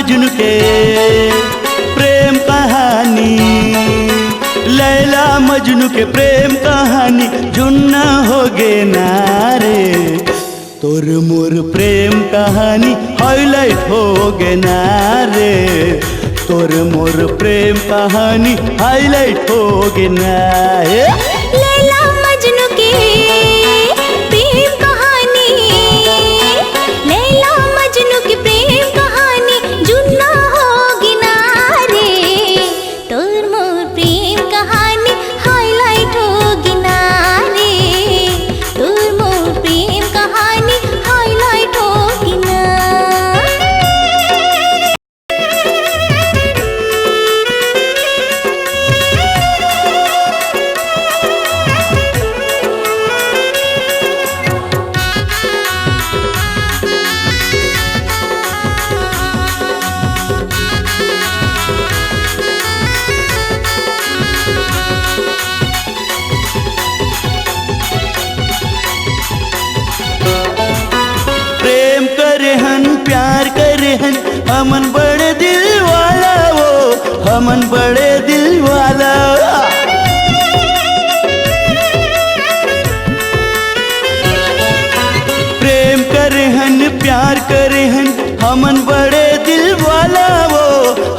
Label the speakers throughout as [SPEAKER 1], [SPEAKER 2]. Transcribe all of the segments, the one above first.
[SPEAKER 1] मजनू के प्रेम कहानी, लैला मजनू के प्रेम कहानी जुन्ना हो गे नारे। तोर मोर प्रेम कहानी हाईलाइट हो गे नारे। तोर मोर प्रेम कहानी हाईलाइट हो गे नारे।
[SPEAKER 2] लैला मजनू के प्रेम कहानी, लैला मजनू की प्रेम कहानी जुन्ना होगी ना रे। तोर मोर प्रेम कहानी हाईलाइट होगी ना रे। तोर मोर प्रेम कहानी हाईलाइट होगी ना।
[SPEAKER 1] प्रेम करे हन प्यार करे हन हमन बड़े दिल वाला, वो हमन बड़े दिल वाला। प्रेम करे हन प्यार करे हन हमन बड़े दिल वाला, वो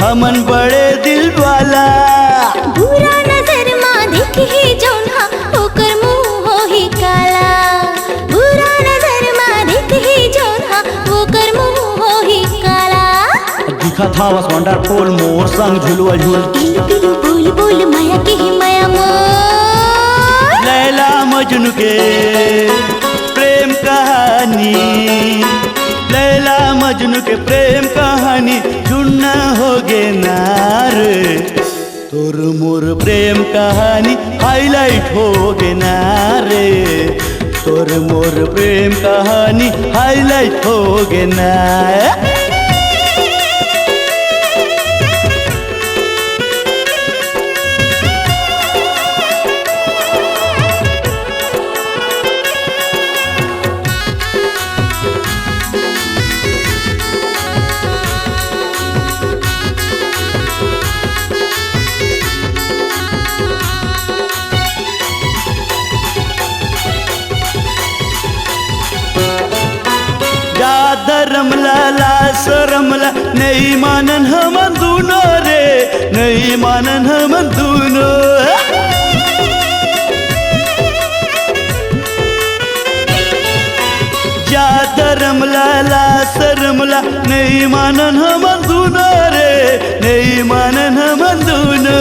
[SPEAKER 1] हमन बड़े दिल वाला।
[SPEAKER 2] बुरा नजर मां देखी जौना ओकर मुंह होही काला। बुरा नजर मां देखी जौना ओकर मुंह होही काला।
[SPEAKER 1] दिखा था बस वंडरफुल मोर संग झुलुआ झुल।
[SPEAKER 2] पिलु पिलु बोल बोल माया के ही माया मोर।
[SPEAKER 1] लैला मजनू के प्रेम कहानी, लैला मजनू के प्रेम कहानी जुन्ना हो गे नारे। तोर मोर प्रेम कहानी हाईलाइट हो गे नारे। तोर मोर प्रेम कहानी हाईलाइट हो गे नारे। रमला लास रमला नहीं मानन हम दूनो रे, नहीं मानन हम दूनो। ज्यादा रमला लास रमला नहीं मानन हम दूनो रे, नहीं मानन हम दूनो।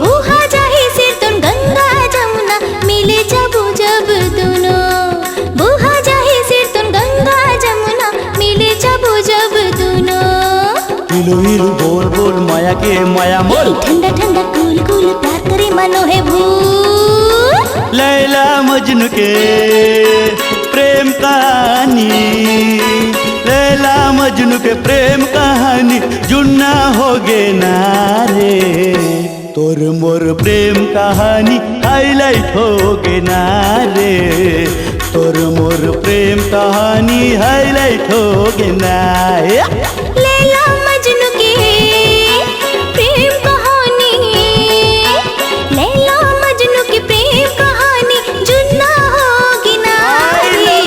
[SPEAKER 2] बुहा जाही से तुम गंगा जमुना मिले जब जब दोनों। बुहा जाही से तुम गंगा जमुना मिले जब जब दोनों।
[SPEAKER 1] हिलू हिलू बोल बोल माया के माया मोल।
[SPEAKER 2] ठंडा ठंडा कूल कूल प्यार करे मनो है भूल।
[SPEAKER 1] लैला मजनू के प्रेम कहानी, लैला मजनू के प्रेम कहानी जुन्ना हो गे नारे। तोर मोर प्रेम कहानी हाईलाइट हो गे नारे। तोर मोर प्रेम कहानी हाईलाइट हो गे नारे।
[SPEAKER 2] लैला मजनू की प्रेम कहानी, लैला मजनू की प्रेम कहानी जुन्ना होगी ना रे।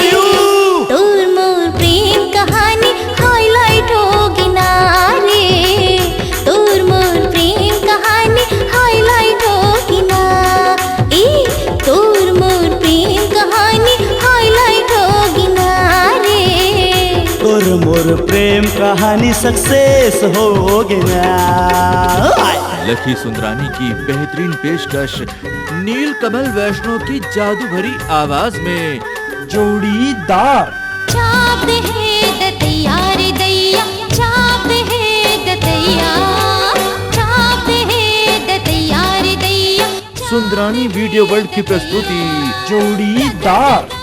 [SPEAKER 2] तोर मोर प्रेम कहानी हाईलाइट होगी ना रे। तोर मोर प्रेम कहानी हाईलाइट होगी ना। तोर मोर प्रेम कहानी हाईलाइट होगी ना रे।
[SPEAKER 1] तोर मोर प्रेम कहानी सक्सेस हो गया।
[SPEAKER 3] लकी सुंदरानी की बेहतरीन पेशकश नीलकमल वैष्णव की जादू भरी आवाज में जोड़ीदार।
[SPEAKER 2] चाप है दतैया रे दैया, चाप है दतैया, चाप है दतैया रे दैया।
[SPEAKER 3] सुंदरानी वीडियो वर्ल्ड की प्रस्तुति जोड़ीदार।